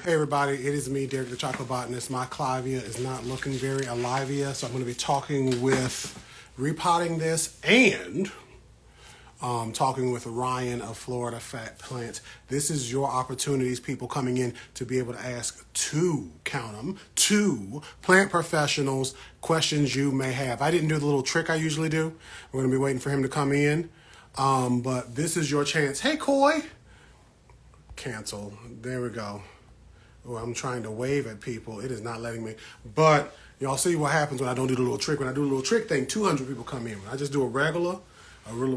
Hey everybody, it is me, Derek the Chocolate Botanist. My Clivia is not looking very alivia, so I'm going to be talking with repotting this and talking with Ryan of Florida Fat Plants. This is your opportunities, people coming in, to be able to ask count them, two plant professionals questions you may have. I didn't do the little trick I usually do. We're going to be waiting for him to come in, but this is your chance. Hey, Coy. Cancel. There we go. Oh, I'm trying to wave at people. It is not letting me. But y'all see what happens when I don't do the little trick. When I do the little trick thing, 200 people come in. When I just do a real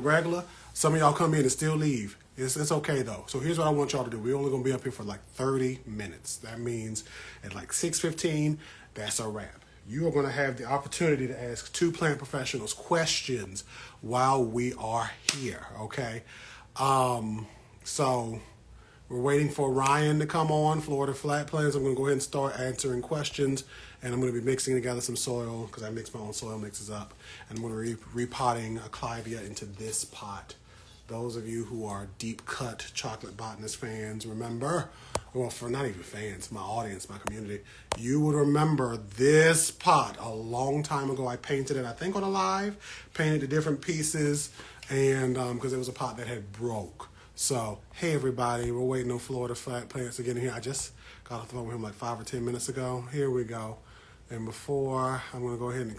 regular, some of y'all come in and still leave. It's okay though. So here's what I want y'all to do. We're only gonna be up here for like 30 minutes. That means at like 6:15, that's a wrap. You are gonna have the opportunity to ask two plant professionals questions while we are here. Okay. So we're waiting for Ryan to come on, Florida Flat Plants. I'm going to go ahead and start answering questions, and I'm going to be mixing together some soil because I mix my own soil mixes up. And I'm going to be repotting a Clivia into this pot. Those of you who are deep cut chocolate botanist fans, remember, well, for not even fans, my audience, my community, you would remember this pot a long time ago. I painted it, I think, on a live, painted the different pieces, and because it was a pot that had broke. So, hey everybody, we're waiting on Florida Flat Plants to get in here. I just got off the phone with him like 5 or 10 minutes ago. Here we go. And before, I'm going to go ahead and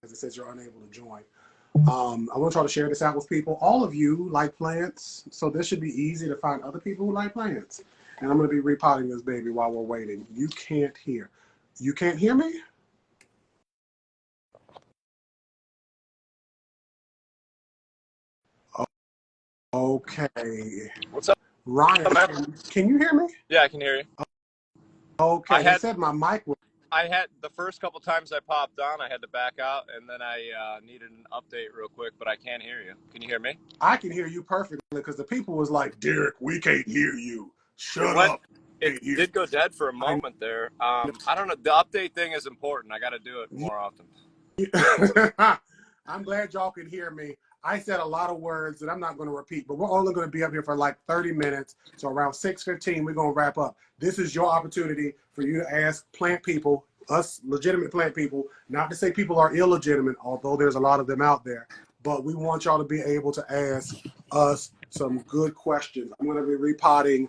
as it says you're unable to join. I want to try to share this out with people. All of you like plants, so this should be easy to find other people who like plants. And I'm going to be repotting this baby while we're waiting. You can't hear. You can't hear me? Okay. What's up, Ryan, man? can you hear me? Yeah, I can hear you. I Okay, they had said my mic was. I had the first couple times I popped on, I had to back out, and then I needed an update real quick, but I can't hear you. Can you hear me? I can hear you perfectly because the people was like, Derek, we can't hear you. It Shut went. up. It Can't hear. did go dead for a I moment there. I don't know. The update thing is important. I got to do it more often. I'm glad y'all can hear me. I said a lot of words that I'm not going to repeat, but we're only going to be up here for like 30 minutes. So around 6:15, we're going to wrap up. This is your opportunity for you to ask plant people, us legitimate plant people, not to say people are illegitimate, although there's a lot of them out there, but we want y'all to be able to ask us some good questions. I'm going to be repotting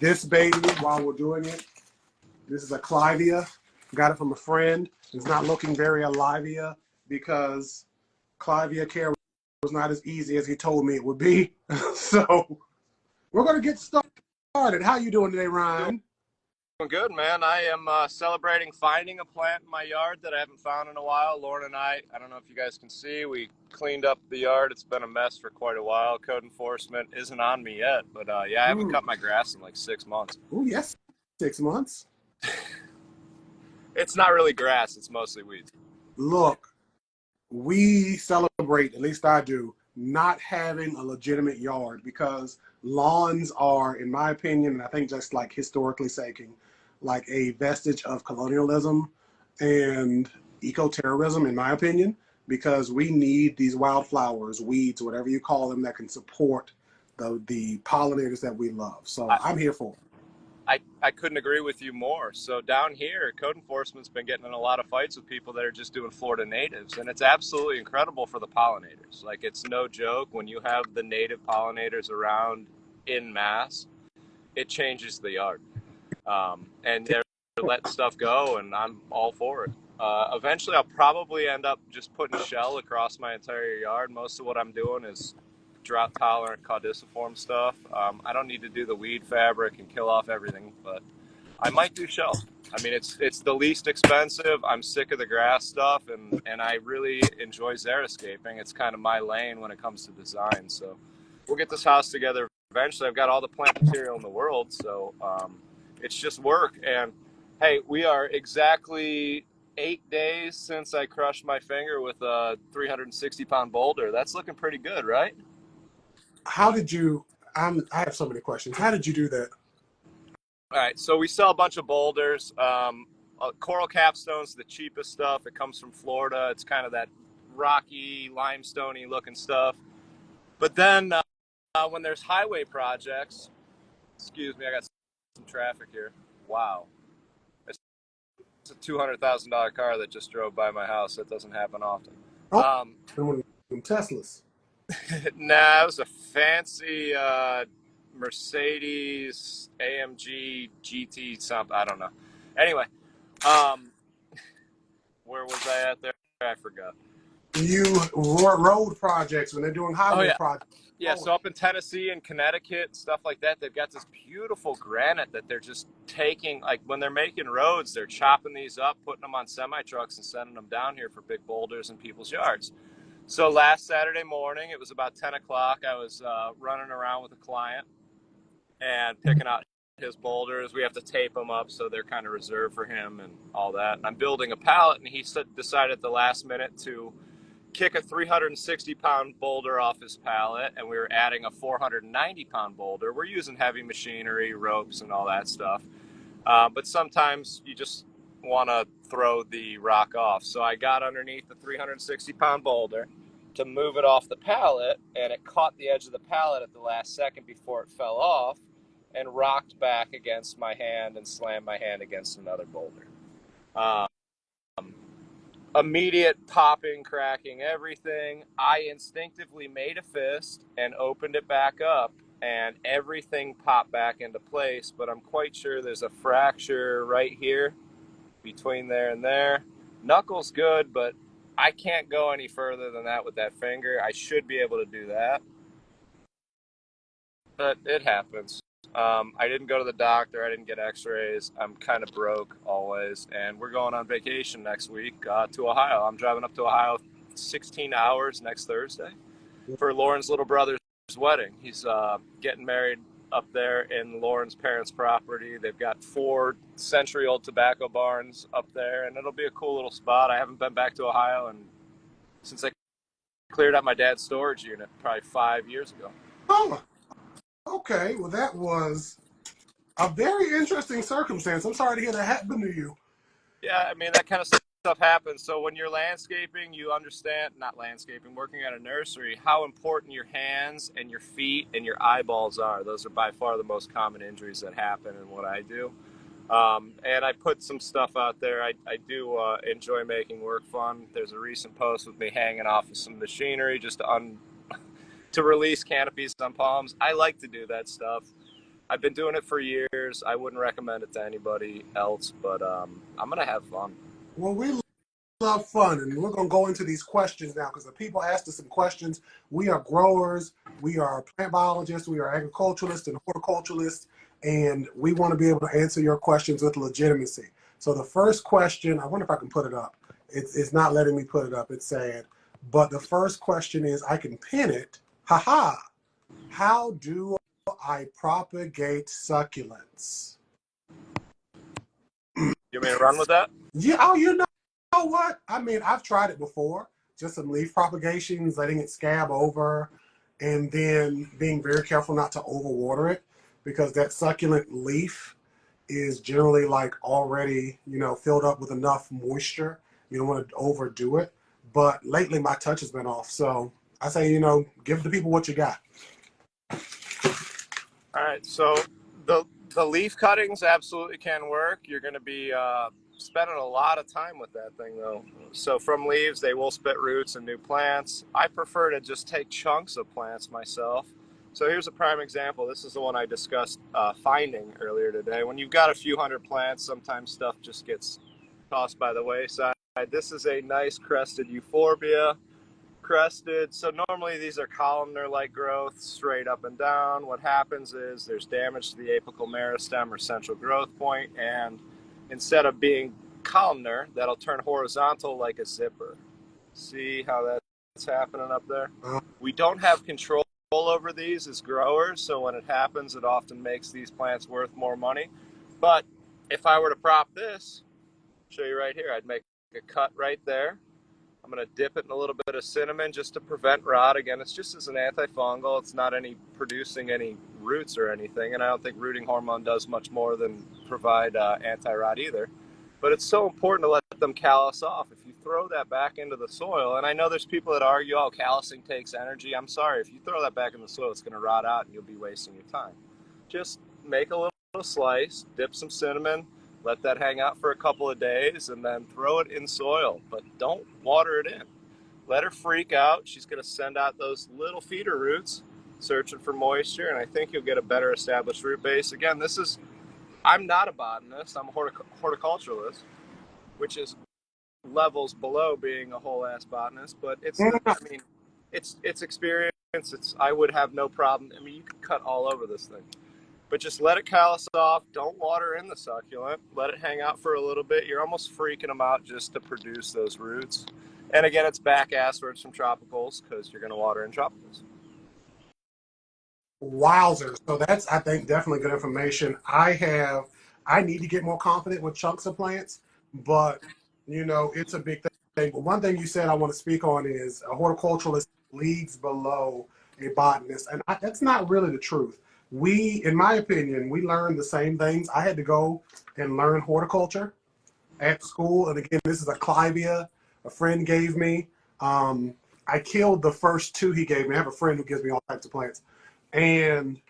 this baby while we're doing it. This is a Clivia. Got it from a friend. It's not looking very alivia because Clivia care was not as easy as he told me it would be. So we're going to get started. How you doing today, Ryan? Doing good, man. I am celebrating finding a plant in my yard that I haven't found in a while. Lauren and I don't know if you guys can see, we cleaned up the yard. It's been a mess for quite a while. Code enforcement isn't on me yet, but yeah, I haven't cut my grass in like 6 months. Oh, yes. 6 months. It's not really grass. It's mostly weeds. Look, we celebrate, at least I do, not having a legitimate yard because lawns are, in my opinion, and I think just like historically speaking, like a vestige of colonialism and eco-terrorism, in my opinion, because we need these wildflowers, weeds, whatever you call them, that can support the pollinators that we love. So I, I'm here for it. I couldn't agree with you more. So down here, code enforcement's been getting in a lot of fights with people that are just doing Florida natives, and it's absolutely incredible for the pollinators. Like, it's no joke when you have the native pollinators around. in mass, it changes the yard. And they're letting stuff go, and I'm all for it. Eventually, I'll probably end up just putting shell across my entire yard. Most of what I'm doing is drought tolerant caudiciform stuff. I don't need to do the weed fabric and kill off everything, but I might do shell. I mean, it's the least expensive. I'm sick of the grass stuff, and I really enjoy xeriscaping. It's kind of my lane when it comes to design. So we'll get this house together eventually. I've got all the plant material in the world, so it's just work. And hey, we are exactly 8 days since I crushed my finger with a 360-pound boulder. That's looking pretty good, right? How did you? I have so many questions. How did you do that? All right, so we sell a bunch of boulders. Coral capstone's the cheapest stuff. It comes from Florida. It's kind of that rocky, limestoney looking stuff. But then when there's highway projects, excuse me, I got some traffic here. Wow. It's a $200,000 car that just drove by my house. That doesn't happen often. Oh, one of them Teslas. Nah, it was a fancy Mercedes AMG GT something. I don't know. Anyway, um, where was I at there? I forgot. You road projects when they're doing Oh highway yeah, projects. yeah. So up in Tennessee and Connecticut and stuff like that, they've got this beautiful granite that they're just taking. Like when they're making roads, they're chopping these up, putting them on semi trucks, and sending them down here for big boulders in people's yards. So last Saturday morning, it was about 10 o'clock. I was running around with a client and picking out his boulders. We have to tape them up so they're kind of reserved for him and all that. And I'm building a pallet, and he decided at the last minute to kick a 360-pound boulder off his pallet, and we were adding a 490-pound boulder. We're using heavy machinery, ropes, and all that stuff. But sometimes you just want to throw the rock off. So I got underneath the 360-pound boulder to move it off the pallet, and it caught the edge of the pallet at the last second before it fell off and rocked back against my hand and slammed my hand against another boulder. Um, Immediate popping, cracking, everything. I instinctively made a fist and opened it back up, and everything popped back into place, but I'm quite sure there's a fracture right here between there and there. Knuckles good, but I can't go any further than that with that finger. I should be able to do that, but it happens. I didn't go to the doctor. I didn't get x-rays. I'm kind of broke always, and we're going on vacation next week to Ohio. I'm driving up to Ohio 16 hours next Thursday for Lauren's little brother's wedding. He's getting married up there in Lauren's parents' property. They've got 4 century-old tobacco barns up there, and it'll be a cool little spot. I haven't been back to Ohio since I cleared out my dad's storage unit probably 5 years ago. Oh, okay. Well, that was a very interesting circumstance. I'm sorry to hear that happened to you. Yeah, I mean, that kind of stuff happens. So when you're landscaping, you understand, not landscaping, working at a nursery, how important your hands and your feet and your eyeballs are. Those are by far the most common injuries that happen in what I do. And I put some stuff out there. I do enjoy making work fun. There's a recent post with me hanging off of some machinery just to release canopies on palms. I like to do that stuff. I've been doing it for years. I wouldn't recommend it to anybody else, but I'm going to have fun. Well, we love fun, and we're going to go into these questions now because the people asked us some questions. We are growers, we are plant biologists, we are agriculturalists and horticulturalists, and we want to be able to answer your questions with legitimacy. So the first question, I wonder if I can put it up. It's not letting me put it up. It's sad. But the first question is, I can pin it. Haha. How do I propagate succulents? You want me to run with that? Yeah. Oh, you know what? I mean, I've tried it before. Just some leaf propagations, letting it scab over, and then being very careful not to overwater it because that succulent leaf is generally like already, filled up with enough moisture. You don't want to overdo it. But lately my touch has been off. So I say, give the people what you got. All right, so the leaf cuttings absolutely can work. You're going to be spending a lot of time with that thing, though. So from leaves, they will spit roots and new plants. I prefer to just take chunks of plants myself So here's a prime example. This is the one I discussed finding earlier today. When you've got a few hundred plants, sometimes stuff just gets tossed by the wayside. This is a nice crested euphorbia. Crested. So normally these are columnar-like growth, straight up and down. What happens is there's damage to the apical meristem or central growth point, and instead of being columnar, that'll turn horizontal like a zipper. See how that's happening up there? We don't have control over these as growers, so when it happens, it often makes these plants worth more money. But if I were to prop this, show you right here, I'd make a cut right there. I'm going to dip it in a little bit of cinnamon just to prevent rot. Again, it's just as an antifungal. It's not producing any roots or anything, and I don't think rooting hormone does much more than provide anti-rot either. But it's so important to let them callus off. If you throw that back into the soil, and I know there's people that argue, oh, callusing takes energy. I'm sorry. If you throw that back in the soil, it's going to rot out and you'll be wasting your time. Just make a little slice, dip some cinnamon, let that hang out for a couple of days, and then throw it in soil. But don't water it in. Let her freak out. She's going to send out those little feeder roots searching for moisture, and I think you'll get a better established root base. Again, I'm not a botanist. I'm a horticulturalist, which is levels below being a whole ass botanist. But it's experience. I would have no problem. I mean, you could cut all over this thing, but just let it callus off. Don't water in the succulent. Let it hang out for a little bit. You're almost freaking them out just to produce those roots. And again, it's back asswards from tropicals because you're going to water in tropicals. Wowzer. So that's, I think, definitely good information. I need to get more confident with chunks of plants, but it's a big thing. But one thing you said I want to speak on is a horticulturalist leagues below a botanist. And that's not really the truth. In my opinion, we learned the same things. I had to go and learn horticulture at school. And again, this is a clivia a friend gave me. I killed the first two he gave me. I have a friend who gives me all types of plants. And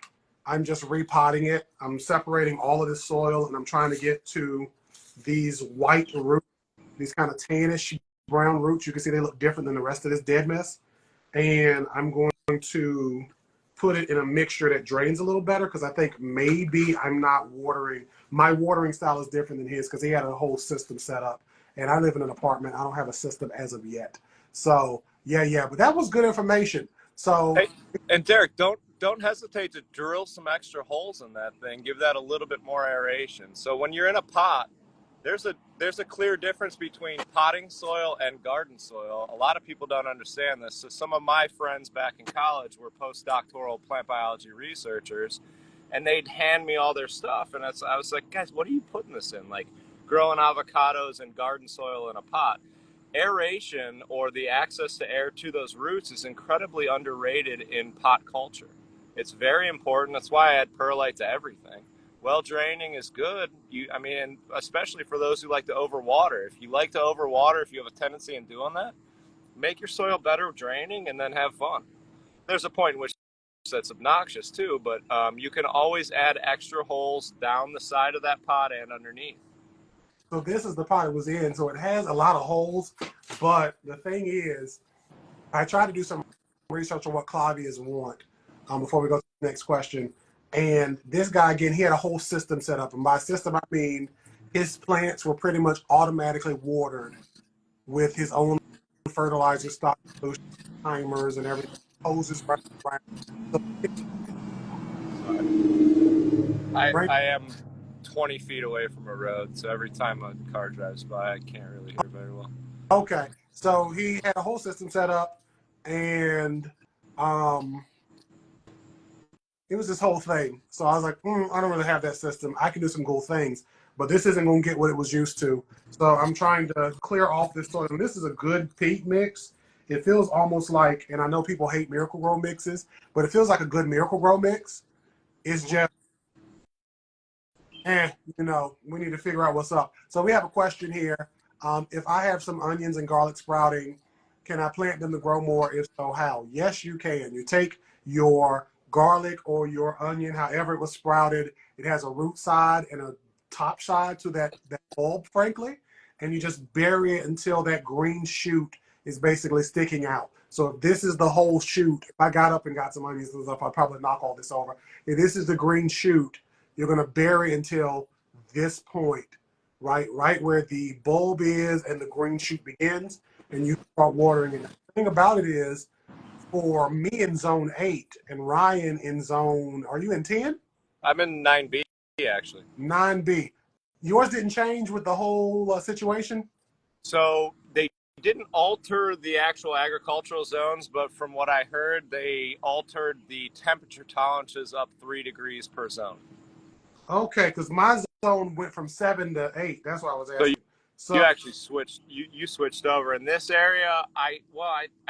I'm just repotting it. I'm separating all of this soil, and I'm trying to get to these white roots, these kind of tannish brown roots. You can see they look different than the rest of this dead mess. And I'm going to put it in a mixture that drains a little better because I think maybe I'm not watering. My watering style is different than his because he had a whole system set up. And I live in an apartment. I don't have a system as of yet. So, yeah. But that was good information. So, hey, and Derek, don't hesitate to drill some extra holes in that thing. Give that a little bit more aeration. So when you're in a pot, there's a clear difference between potting soil and garden soil. A lot of people don't understand this. So some of my friends back in college were postdoctoral plant biology researchers, and they'd hand me all their stuff. And I was like, guys, what are you putting this in? Like growing avocados in garden soil in a pot. Aeration, or the access to air to those roots, is incredibly underrated in pot culture. It's very important. That's why I add perlite to everything. Well draining is good. Especially for those who like to overwater. If you like to overwater, if you have a tendency in doing that, make your soil better draining and then have fun. There's a point in which that's obnoxious too, but you can always add extra holes down the side of that pot and underneath. So this is the pot it was in. So it has a lot of holes, but the thing is, I tried to do some research on what clavias want before we go to the next question. And this guy, again, he had a whole system set up. And by system, I mean his plants were pretty much automatically watered with his own fertilizer stock, timers, and everything. Hoses right around. I am 20 feet away from a road, so every time a car drives by, I can't really hear very well. Okay, so he had a whole system set up, and it was this whole thing. So I was like, I don't really have that system. I can do some cool things, but this isn't going to get what it was used to. So I'm trying to clear off this soil. And this is a good peat mix. It feels almost like, and I know people hate Miracle-Gro mixes, but it feels like a good Miracle-Gro mix. It's just, we need to figure out what's up. So we have a question here. If I have some onions and garlic sprouting, can I plant them to grow more? If so, how? Yes, you can. You take your garlic or your onion, however it was sprouted, it has a root side and a top side to that bulb, frankly, and you just bury it until that green shoot is basically sticking out. So if this is the whole shoot, if I got up and got some onions and stuff, I'd probably knock all this over. If this is the green shoot, you're going to bury until this point, right? Right where the bulb is and the green shoot begins, and you start watering it. The thing about it is, for me in zone 8 and Ryan in zone, are you in 10? I'm in 9B actually. 9B. Yours didn't change with the whole situation? So they didn't alter the actual agricultural zones, but from what I heard, they altered the temperature tolerances up 3 degrees per zone. Okay, because my zone went from 7 to 8. That's what I was So asking. you So, actually switched. You switched over in this area. I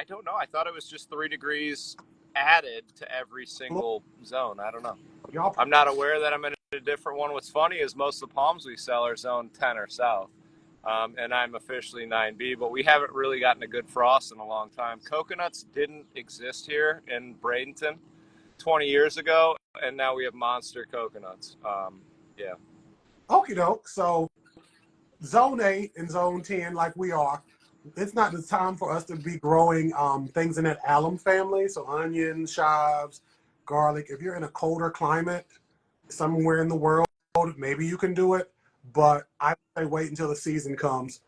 don't know. I thought it was just 3 degrees added to every single zone. I don't know. y'all, I'm not aware that I'm in a different one. What's funny is most of the palms we sell are zone 10 or south. And I'm officially 9B, but we haven't really gotten a good frost in a long time. Coconuts didn't exist here in Bradenton 20 years ago, and now we have monster coconuts. Yeah. okie doke. So, zone 8 and zone 10, like we are, it's not the time for us to be growing things in that alum family. So, onions, chives, garlic. If you're in a colder climate somewhere in the world, maybe you can do it. But I say wait until the season comes.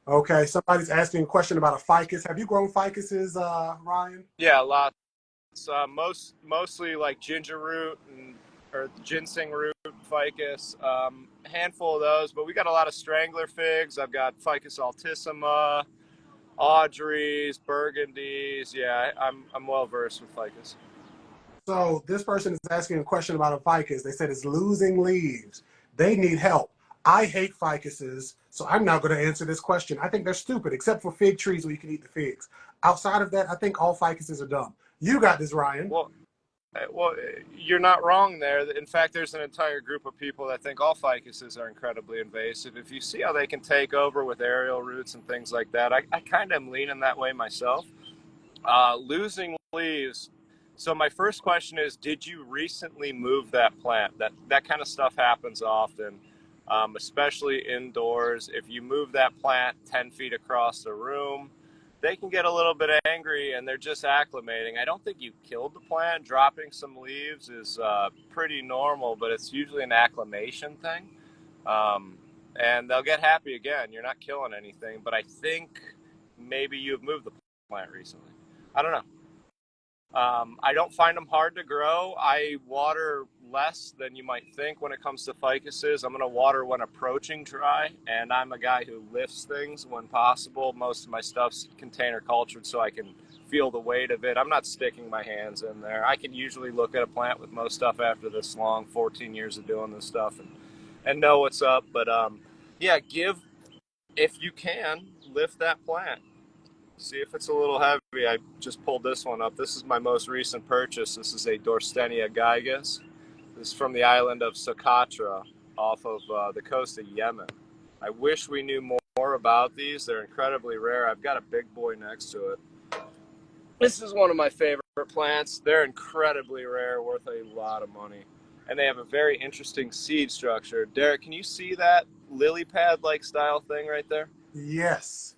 Okay, somebody's asking a question about a ficus. Have you grown ficuses, Ryan? Yeah, lots. Mostly like ginger root or ginseng root, ficus. A handful of those, but we got a lot of strangler figs. I've got Ficus altissima, Audrey's, Burgundies. Yeah, I'm well versed with ficus. So this person is asking a question about a ficus. They said it's losing leaves. They need help. I hate ficuses, so I'm now going to answer this question. I think they're stupid, except for fig trees where you can eat the figs. Outside of that, I think all ficuses are dumb. You got this, Ryan. Well, you're not wrong there. In fact, there's an entire group of people that think all ficuses are incredibly invasive. If you see how they can take over with aerial roots and things like that, I kind of am leaning that way myself. Losing leaves. So my first question is, did you recently move that plant? That kind of stuff happens often, especially indoors. If you move that plant 10 feet across the room, they can get a little bit angry and they're just acclimating. I don't think you killed the plant. Dropping some leaves is pretty normal, but it's usually an acclimation thing. And they'll get happy again. You're not killing anything, but I think maybe you've moved the plant recently. I don't know. I don't find them hard to grow. I water less than you might think when it comes to ficuses. I'm going to water when approaching dry, and I'm a guy who lifts things when possible. Most of my stuff's container cultured so I can feel the weight of it. I'm not sticking my hands in there. I can usually look at a plant with most stuff after this long 14 years of doing this stuff and know what's up. But yeah, if you can, lift that plant. See if it's a little heavy. I just pulled this one up. This is my most recent purchase. This is a Dorstenia gigas. This is from the island of Socotra off of the coast of Yemen. I wish we knew more about these. They're incredibly rare. I've got a big boy next to it. This is one of my favorite plants. They're incredibly rare, worth a lot of money. And they have a very interesting seed structure. Derek, can you see that lily pad-like style thing right there? Yes.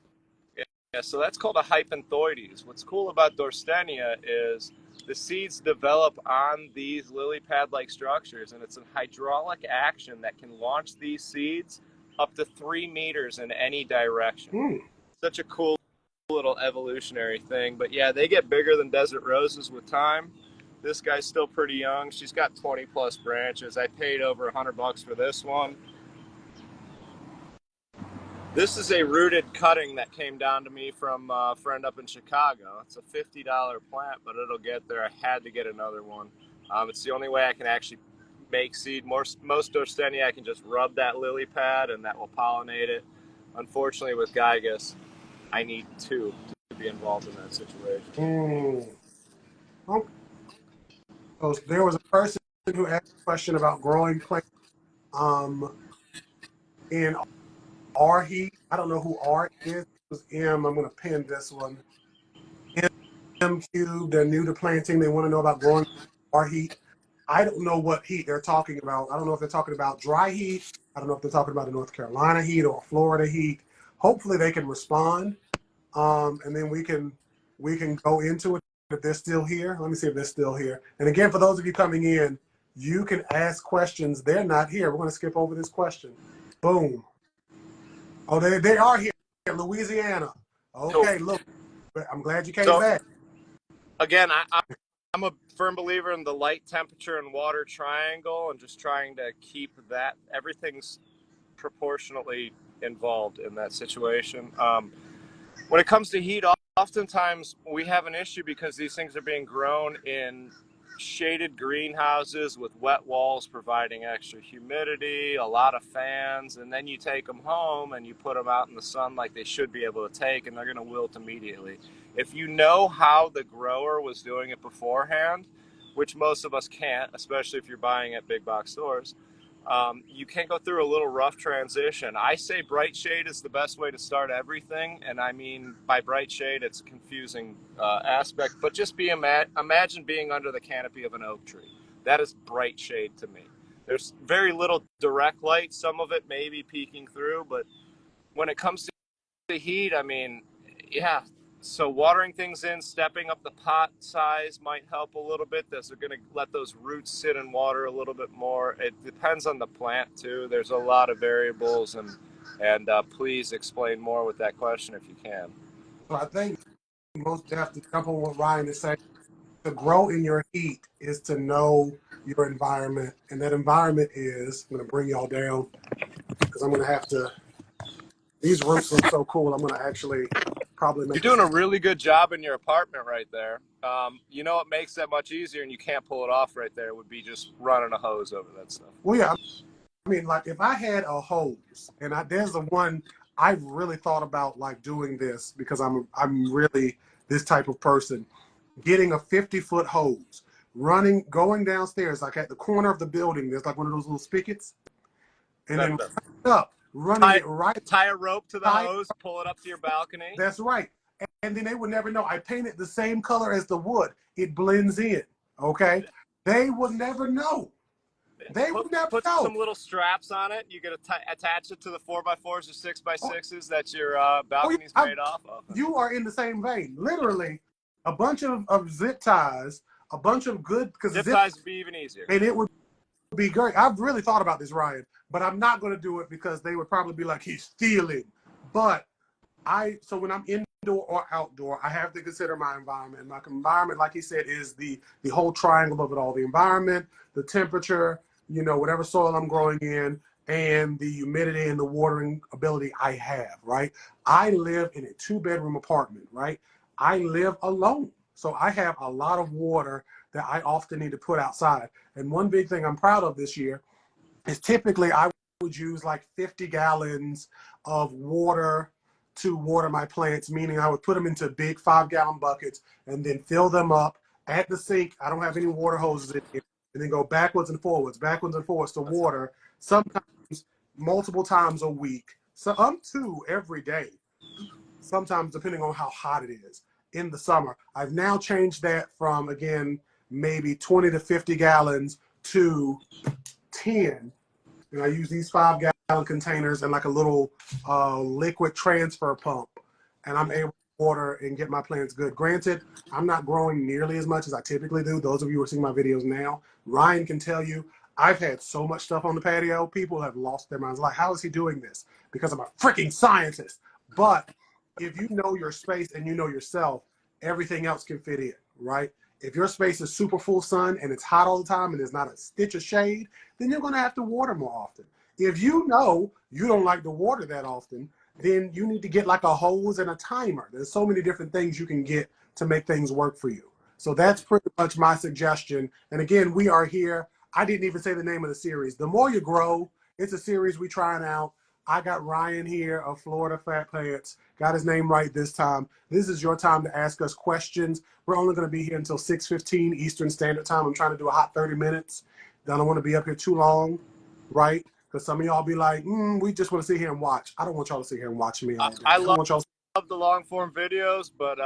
Yeah, so that's called a hypanthoides. What's cool about Dorstenia is the seeds develop on these lily pad-like structures, and it's a hydraulic action that can launch these seeds up to 3 meters in any direction. Such a cool little evolutionary thing. But yeah, they get bigger than desert roses with time. This guy's still pretty young. She's got 20 plus branches. I paid over $100 for this one. This is a rooted cutting that came down to me from a friend up in Chicago. It's a $50 plant, but it'll get there. I had to get another one. It's the only way I can actually make seed. Most Dorstenia, I can just rub that lily pad and that will pollinate it. Unfortunately, with gigas, I need two to be involved in that situation. Okay. So there was a person who asked a question about growing plants in R heat. I don't know who R is. It was M. I'm going to pin this one. M Cube. They're new to planting. They want to know about growing R heat. I don't know what heat they're talking about. I don't know if they're talking about dry heat. I don't know if they're talking about the North Carolina heat or Florida heat. Hopefully they can respond, and then we can we can go into it if they're still here. Let me see if they're still here. And again, for those of you coming in, you can ask questions. They're not here. We're going to skip over this question. Boom. Oh, they are here. Louisiana. Okay, Cool. look. I'm glad you came So back. again, I'm a firm believer in the light, temperature, and water triangle, and just trying to keep that everything's proportionately involved in that situation. When it comes to heat, oftentimes we have an issue because these things are being grown in shaded greenhouses with wet walls providing extra humidity, a lot of fans, and then you take them home and you put them out in the sun like they should be able to take, and they're going to wilt immediately. If you know how the grower was doing it beforehand, which most of us can't, especially if you're buying at big box stores, you can go through a little rough transition. I say bright shade is the best way to start everything, and I mean by bright shade, it's a confusing aspect, but just imagine being under the canopy of an oak tree. That is bright shade to me. There's very little direct light, some of it may be peeking through, but when it comes to the heat, I mean, yeah. So watering things in, stepping up the pot size might help a little bit. They're going to let those roots sit in water a little bit more. It depends on the plant too. There's a lot of variables, and please explain more with that question if you can. So I think most definitely, jump on what Ryan is saying. To grow in your heat is to know your environment, and that environment is, I'm going to bring y'all down because I'm going to have to, these roots look so cool. I'm going to actually probably make You're doing a really good job in your apartment right there. You know what makes that much easier, and you can't pull it off right there, would be just running a hose over that stuff. Well, yeah. I mean, like if I had a hose, and there's the one I've really thought about like doing this because I'm really this type of person. Getting a 50-foot hose, going downstairs, like at the corner of the building, there's like one of those little spigots, and then running it right. Tie a rope to the hose, pull it up to your balcony. That's right. And then they would never know. I painted the same color as the wood. It blends in. Okay. They would never know. They would never put know. Some little straps on it. You can attach it to the 4x4s or 6x6s that your balcony's made off of. You are in the same vein. Literally, a bunch of zip ties, a bunch of good, because zip ties would be even easier. And it would be great. I've really thought about this, Ryan, but I'm not going to do it because they would probably be like, he's stealing. But so when I'm indoor or outdoor, I have to consider my environment. My environment, like he said, is the whole triangle of it all. The environment, the temperature, whatever soil I'm growing in, and the humidity and the watering ability I have, right? I live in a 2-bedroom apartment, right? I live alone. So I have a lot of water that I often need to put outside. And one big thing I'm proud of this year is typically I would use like 50 gallons of water to water my plants, meaning I would put them into big 5-gallon buckets and then fill them up at the sink. I don't have any water hoses in here. And then go backwards and forwards to water, sometimes multiple times a week, some 2 every day, sometimes depending on how hot it is in the summer. I've now changed that from, again, maybe 20 to 50 gallons to 10. And I use these 5-gallon containers and like a little liquid transfer pump, and I'm able to water and get my plants good. Granted, I'm not growing nearly as much as I typically do. Those of you who are seeing my videos now, Ryan can tell you, I've had so much stuff on the patio, people have lost their minds. Like, how is he doing this? Because I'm a freaking scientist. But if you know your space and you know yourself, everything else can fit in, right? If your space is super full sun and it's hot all the time and there's not a stitch of shade, then you're going to have to water more often. If you know you don't like to water that often, then you need to get like a hose and a timer. There's so many different things you can get to make things work for you. So that's pretty much my suggestion. And again, we are here. I didn't even say the name of the series. The More You Grow, it's a series we're trying out. I got Ryan here of Florida Fat Plants. Got his name right this time. This is your time to ask us questions. We're only going to be here until 6:15 Eastern Standard Time. I'm trying to do a hot 30 minutes. I don't want to be up here too long, right? Because some of y'all be like, we just want to sit here and watch. I don't want y'all to sit here and watch me all day. I love the long form videos, but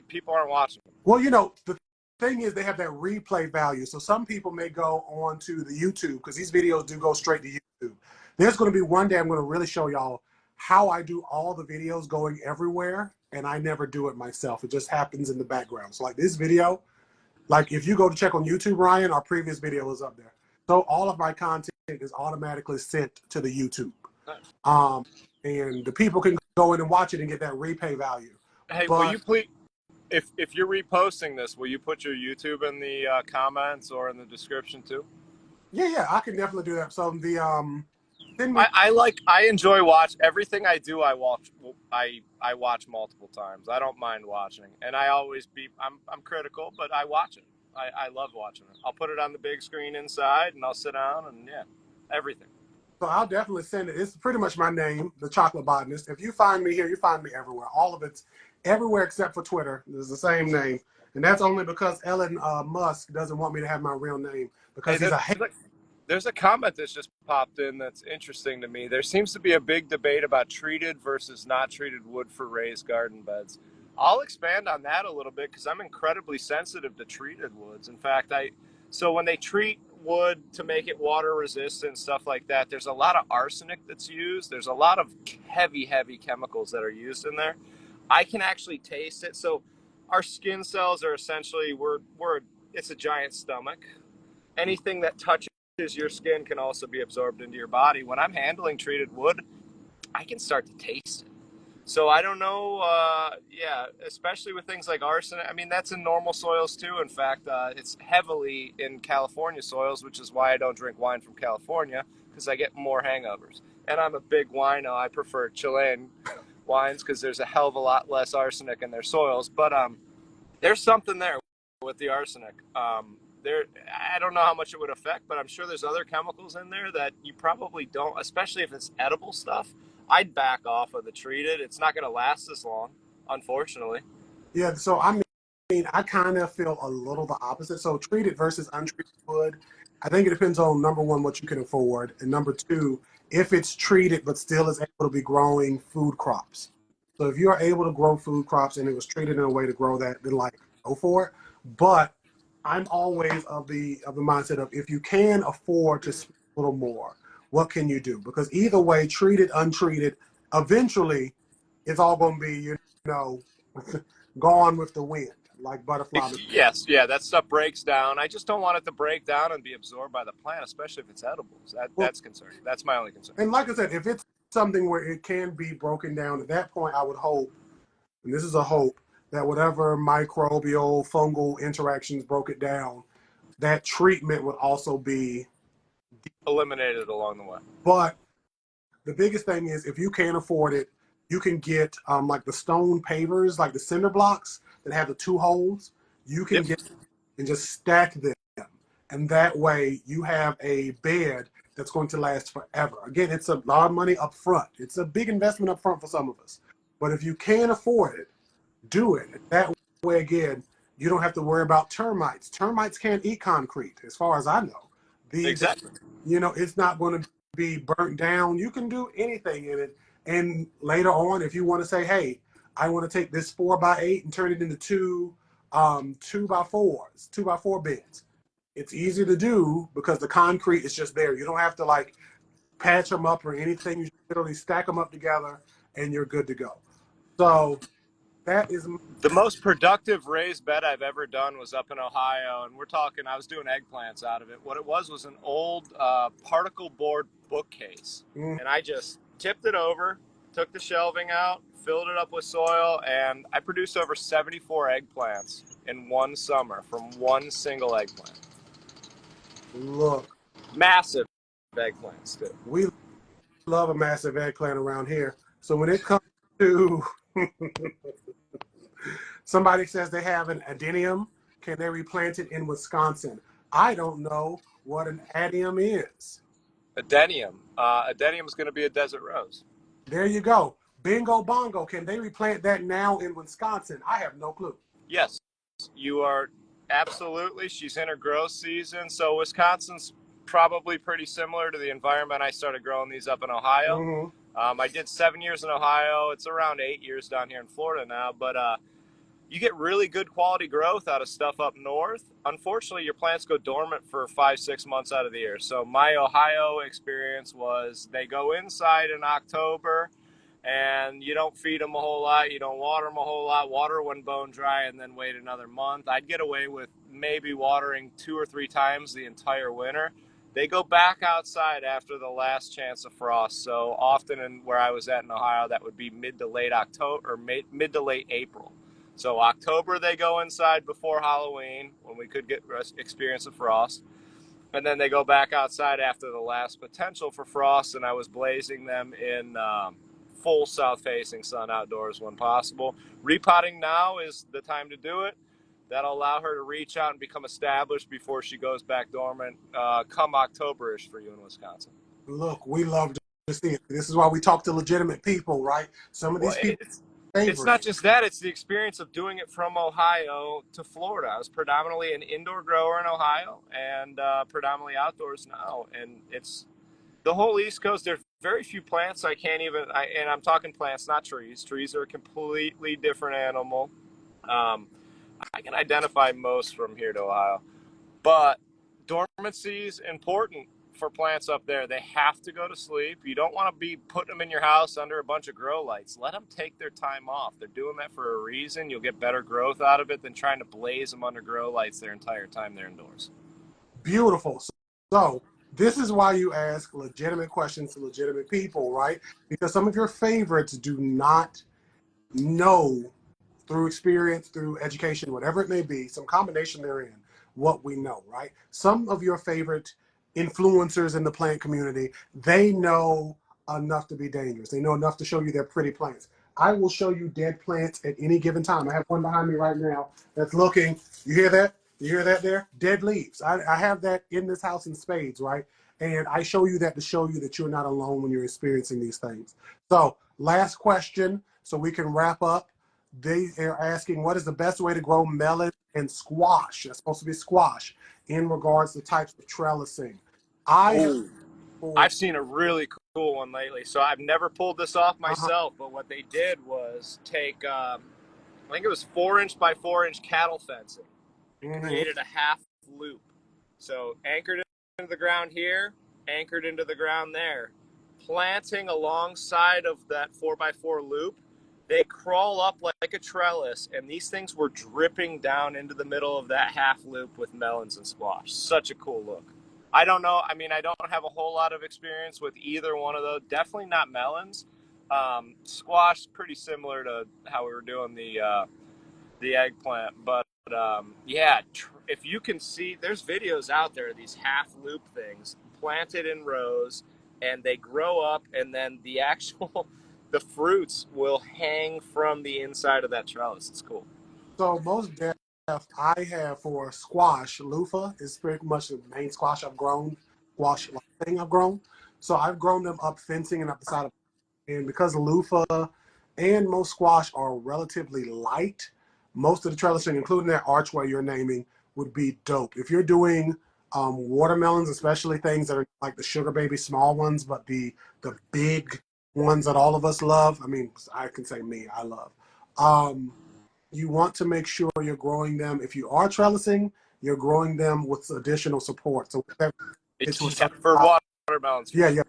people aren't watching. Well, the thing is they have that replay value. So some people may go on to the YouTube because these videos do go straight to YouTube. There's going to be one day I'm going to really show y'all how I do all the videos going everywhere. and I never do it myself. It just happens in the background. So like this video, like if you go to check on YouTube, Ryan, our previous video is up there. So all of my content is automatically sent to the YouTube. And the people can go in and watch it and get that repay value. Hey, will But you please, if you're reposting this, will you put your YouTube in the comments or in the description too? yeah, I can definitely do that. So send me. I enjoy watch everything I do. I watch multiple times. I don't mind watching, and I'm critical, but I watch it. I love watching it. I'll put it on the big screen inside, and I'll sit down and yeah, everything. So I'll definitely send it. It's pretty much my name, the Chocolate Botanist. If you find me here, you find me everywhere. All of it's everywhere except for Twitter. It's the same name, and that's only because Elon Musk doesn't want me to have my real name because Hey, he's a hater. there's a comment that's just popped in that's interesting to me. There seems to be a big debate about treated versus not treated wood for raised garden beds. I'll expand on that a little bit because I'm incredibly sensitive to treated woods. In fact, so when they treat wood to make it water resistant, stuff like that, there's a lot of arsenic that's used. There's a lot of heavy chemicals that are used in there. I can actually taste it. So our skin cells are essentially it's a giant stomach. Anything that touches your skin can also be absorbed into your body. When I'm handling treated wood, I can start to taste it. So I don't know, yeah, especially with things like arsenic. I mean, that's in normal soils too. In fact, it's heavily in California soils, which is why I don't drink wine from California, because I get more hangovers. And I'm a big wino. I prefer Chilean wines because there's a hell of a lot less arsenic in their soils. But there's something there with the arsenic. I don't know how much it would affect, but I'm sure there's other chemicals in there that you probably don't, especially if it's edible stuff. I'd back off of the treated. It's not going to last as long, unfortunately. Yeah, so I mean, I kind of feel a little the opposite. So treated versus untreated wood, I think it depends on number one, what you can afford, and number two, if it's treated but still is able to be growing food crops. So if you are able to grow food crops and it was treated in a way to grow that, then like go for it. But I'm always of the mindset of if you can afford to spend a little more, what can you do? Because either way, treated, untreated, eventually it's all going to be, know, gone with the wind, like butterfly. Yes, yeah, that stuff breaks down. I just don't want it to break down and be absorbed by the plant, especially if it's edibles. Well, That's concerning. That's my only concern. and like I said, if it's something where it can be broken down, at that point, I would hope, and this is a hope, that whatever microbial, fungal interactions broke it down, that treatment would also be Eliminated along the way. But the biggest thing is if you can't afford it, you can get like the stone pavers, like the cinder blocks that have the two holes. You can Yep. get and just stack them. And that way you have a bed that's going to last forever. Again, it's a lot of money up front. It's a big investment up front for some of us. But if you can afford it, do it. That way, again, you don't have to worry about termites. Termites can't eat concrete, as far as I know. Exactly. It's not going to be burnt down. You can do anything in it. And later on, if you want to say, hey, I want to take this 4x8 and turn it into two 2x4s, 2x4 beds. It's easy to do because the concrete is just there. You don't have to like patch them up or anything. You literally stack them up together and you're good to go. So that is The most productive raised bed I've ever done was up in Ohio, and I was doing eggplants out of it. What it was an old particle board bookcase, mm, and I just tipped it over, took the shelving out, filled it up with soil, and I produced over 74 eggplants in one summer from one single eggplant. look. Massive eggplants, too. We love a massive eggplant around here. So when it comes to somebody says they have an adenium, can they replant it in Wisconsin? I don't know what an adenium is. Adenium. Adenium is going to be a desert rose. There you go. Bingo bongo. Can they replant that now in Wisconsin? I have no clue. Yes, you are absolutely. She's in her growth season. So Wisconsin's probably pretty similar to the environment I started growing these up in Ohio. I did 7 years in Ohio. It's around 8 years down here in Florida now. But you get really good quality growth out of stuff up north. Unfortunately, your plants go dormant for 5-6 months out of the year. So my Ohio experience was they go inside in October, and you don't feed them a whole lot. You don't water them a whole lot. Water when bone dry, and then wait another month. I'd get away with maybe watering 2 or 3 times the entire winter. They go back outside after the last chance of frost. So often, in where I was at in Ohio, that would be mid to late October or mid to late April. So October they go inside before Halloween when we could get experience a frost, and then they go back outside after the last potential for frost. And I was blazing them in full south-facing sun outdoors when possible. Repotting now is the time to do it. That'll allow her to reach out and become established before she goes back dormant come October-ish for you in Wisconsin. Look, we love to see it. This is why we talk to legitimate people, right? Some of Well, these people it's favorite. not just that, it's the experience of doing it from Ohio to Florida. I was predominantly an indoor grower in Ohio and predominantly outdoors now. And it's the whole East Coast. There's very few plants I can't even, and I'm talking plants, not trees. Trees are a completely different animal. Um, I can identify most from here to Ohio. But dormancy is important for plants up there. They have to go to sleep. You don't want to be putting them in your house under a bunch of grow lights. Let them take their time off. They're doing that for a reason. You'll get better growth out of it than trying to blaze them under grow lights their entire time they're indoors. Beautiful. So this is why you ask legitimate questions to legitimate people, right? Because some of your favorites do not know through experience, through education, whatever it may be, some combination therein, what we know, right? Some of your favorite influencers in the plant community, they know enough to be dangerous. They know enough to show you their pretty plants. I will show you dead plants at any given time. I have one behind me right now that's looking. You hear that? You hear that there? Dead leaves. I have that in this house in spades, right? And I show you that to show you that you're not alone when you're experiencing these things. So last question, so we can wrap up. They are asking, what is the best way to grow melon and squash? That's supposed to be squash in regards to types of trellising. I have Oh, for I've seen a really cool one lately. So I've never pulled this off uh-huh. myself, but what they did was take, I think it was 4 inch by 4 inch cattle fencing and Mhm. created a half loop. So anchored into the ground here, anchored into the ground there, planting alongside of that 4 by 4 loop. They crawl up like a trellis, and these things were dripping down into the middle of that half loop with melons and squash. Such a cool look. I don't know. I mean, I don't have a whole lot of experience with either one of those. Definitely not melons. Squash, pretty similar to how we were doing the eggplant. But yeah, if you can see, there's videos out there of these half loop things planted in rows, and they grow up, and then the actual the fruits will hang from the inside of that trellis. It's cool. So most depth I have for squash, loofah is pretty much the main squash I've grown, squash thing I've grown. So I've grown them up fencing and up the side of, and because loofah and most squash are relatively light, most of the trellising, including that archway you're naming, would be dope. If you're doing watermelons, especially things that are like the sugar baby small ones, but the big ones that all of us love. I mean, I can say me, I love. Um, you want to make sure you're growing them. If you are trellising, you're growing them with additional support. So It's into a yeah, certain for size. watermelons for Yeah, yeah. sure.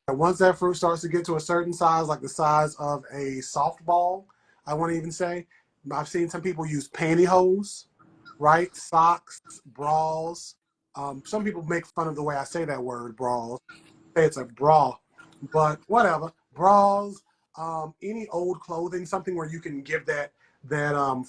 Yeah. Once that fruit starts to get to a certain size, like the size of a softball, I want to even say, I've seen some people use pantyhose, right? Socks, bras. Some people make fun of the way I say that word, bras. Say it's a bra, but whatever. Bras, any old clothing, something where you can give that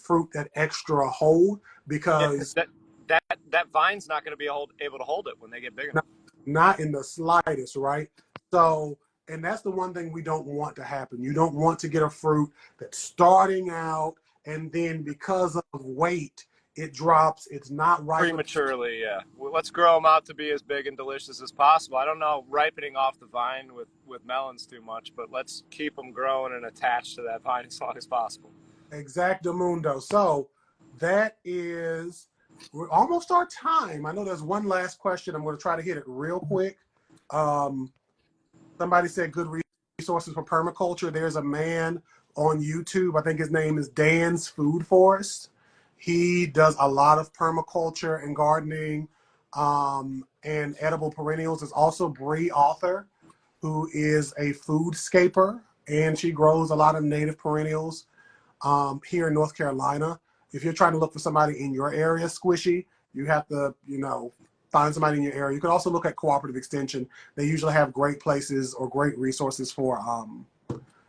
fruit that extra hold Yeah, because because that vine's not going to be able to hold it when they get big enough. not in the slightest, right? So, and that's the one thing we don't want to happen. You don't want to get a fruit that's starting out and then because of weight, it drops. It's not ripe. Prematurely, yeah. Well, let's grow them out to be as big and delicious as possible. I don't know ripening off the vine with melons too much, but let's keep them growing and attached to that vine as long as possible. Exactamundo. So that is, we're almost our time. I know there's one last question. I'm going to try to hit it real quick. Um, Somebody said good resources for permaculture. There's a man on YouTube. I think his name is Dan's Food Forest. He does a lot of permaculture and gardening and edible perennials. There's also Bree Author, who is a foodscaper. and she grows a lot of native perennials here in North Carolina. If you're trying to look for somebody in your area, Squishy, you have to, find somebody in your area. You can also look at Cooperative Extension. They usually have great places or great resources for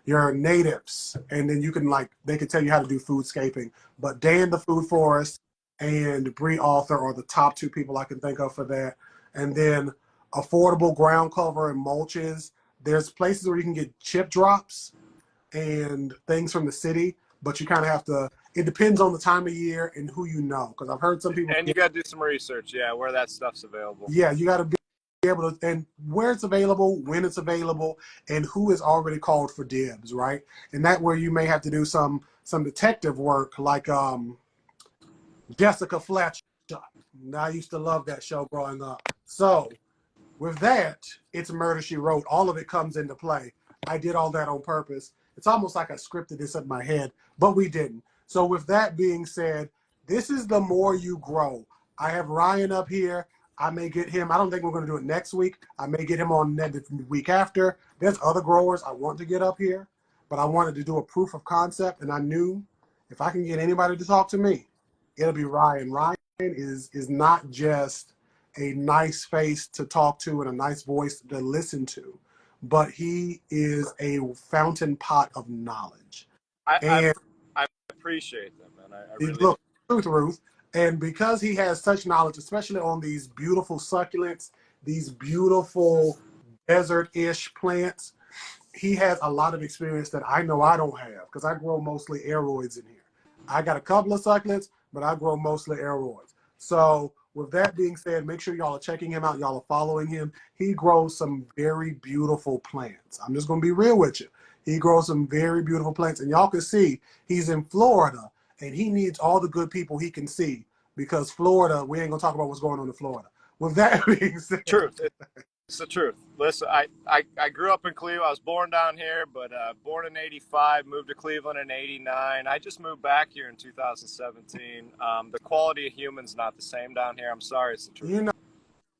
your natives, and then you can they can tell you how to do foodscaping. But Dan the Food Forest and Bree Author are the top two people I can think of for that. And then affordable ground cover and mulches. There's places where you can get chip drops and things from the city, but you kind of have to. It depends on the time of year and who you know, because I've heard some people. And you got to do some research, yeah, where that stuff's available. Yeah, you got to be able to, and where it's available, when it's available, and who is already called for dibs, right? And that where you may have to do some detective work, like Jessica Fletcher. I used to love that show growing up. So with that, it's Murder She Wrote. All of it comes into play. I did all that on purpose. It's almost like I scripted this in my head, but we didn't. So with that being said, this is The More You Grow. I have Ryan up here. I may get him. I don't think we're going to do it next week. I may get him on the week after. There's other growers I want to get up here, but I wanted to do a proof of concept, and I knew if I can get anybody to talk to me, it'll be Ryan. Ryan is not just a nice face to talk to and a nice voice to listen to, but he is a fountain pot of knowledge. I appreciate that, man. I really look, Ruth, and because he has such knowledge, especially on these beautiful succulents, these beautiful desert-ish plants, he has a lot of experience that I know I don't have because I grow mostly aeroids in here. I got a couple of succulents, but I grow mostly aeroids. So with that being said, make sure y'all are checking him out. Y'all are following him. He grows some very beautiful plants. I'm just going to be real with you. He grows some very beautiful plants. And y'all can see he's in Florida, and he needs all the good people he can see because Florida, we ain't going to talk about what's going on in Florida. With that being said. Truth. It's the truth. Listen, I grew up in Cleveland. I was born down here, but born in 85, moved to Cleveland in 89. I just moved back here in 2017. The quality of humans not the same down here. I'm sorry, it's the truth.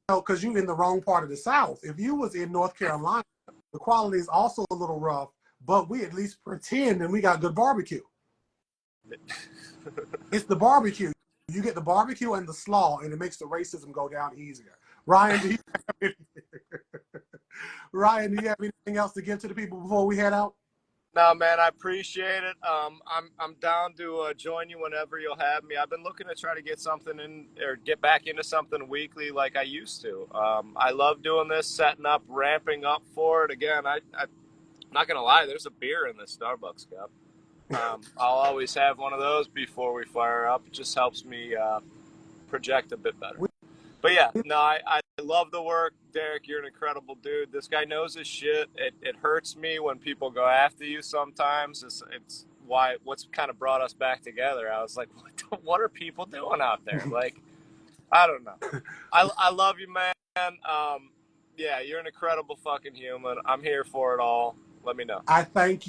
Because you're in the wrong part of the South. If you was in North Carolina, the quality is also a little rough, but we at least pretend and we got good barbecue. It's the barbecue. You get the barbecue and the slaw, and it makes the racism go down easier. Ryan, do you have anything else to give to the people before we head out? No, man, I appreciate it. I'm down to join you whenever you'll have me. I've been looking to try to get something in or get back into something weekly like I used to. I love doing this, setting up, ramping up for it. Again, I'm not gonna lie. There's a beer in this Starbucks cup. I'll always have one of those before we fire up. It just helps me project a bit better. But yeah, no, I love the work. Derek, you're an incredible dude. This guy knows his shit. It hurts me when people go after you sometimes. It's what's kind of brought us back together. I was like, what are people doing out there? Like, I don't know. I love you, man. Yeah, you're an incredible fucking human. I'm here for it all. Let me know. I thank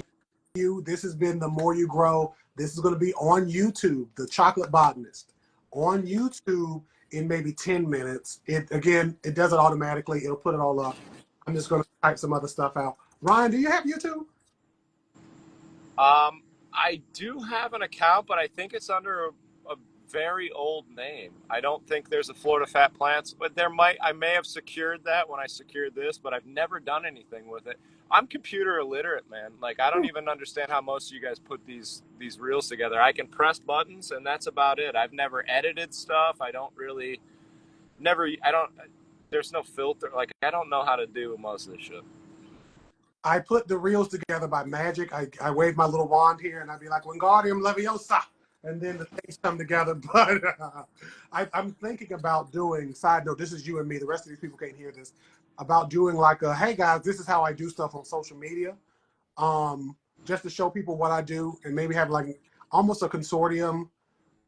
you. This has been The More You Grow. This is going to be on YouTube, The Chocolate Botanist. On YouTube in maybe 10 minutes. It does it automatically. It'll put it all up. I'm just going to type some other stuff out. Ryan, do you have YouTube? I do have an account, but I think it's under a very old name. I don't think there's a Florida Fat Plants, but I may have secured that when I secured this, but I've never done anything with it. I'm computer illiterate, man. Like, I don't even understand how most of you guys put these reels together. I can press buttons and that's about it. I've never edited stuff. There's no filter. Like, I don't know how to do most of this shit. I put the reels together by magic. I wave my little wand here and I'd be like, Wingardium Leviosa. And then the things come together. But I'm thinking about doing, side note, this is you and me. The rest of these people can't hear this. About doing like hey guys, this is how I do stuff on social media. Just to show people what I do and maybe have like almost a consortium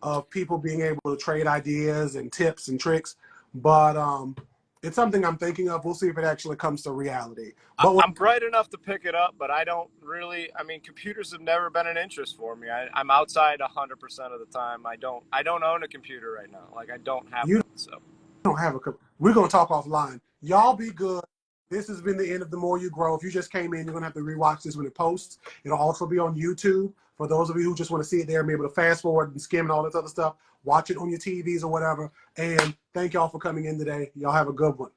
of people being able to trade ideas and tips and tricks. But it's something I'm thinking of. We'll see if it actually comes to reality. But I'm bright enough to pick it up, but I don't really. I mean, computers have never been an interest for me. I'm outside 100% of the time. I don't own a computer right now. Like, I don't have one. So don't have a. We're gonna talk offline. Y'all be good. This has been the end of The More You Grow. If you just came in, you're going to have to rewatch this when it posts. It'll also be on YouTube. For those of you who just want to see it there and be able to fast forward and skim and all this other stuff, watch it on your TVs or whatever. And thank y'all for coming in today. Y'all have a good one.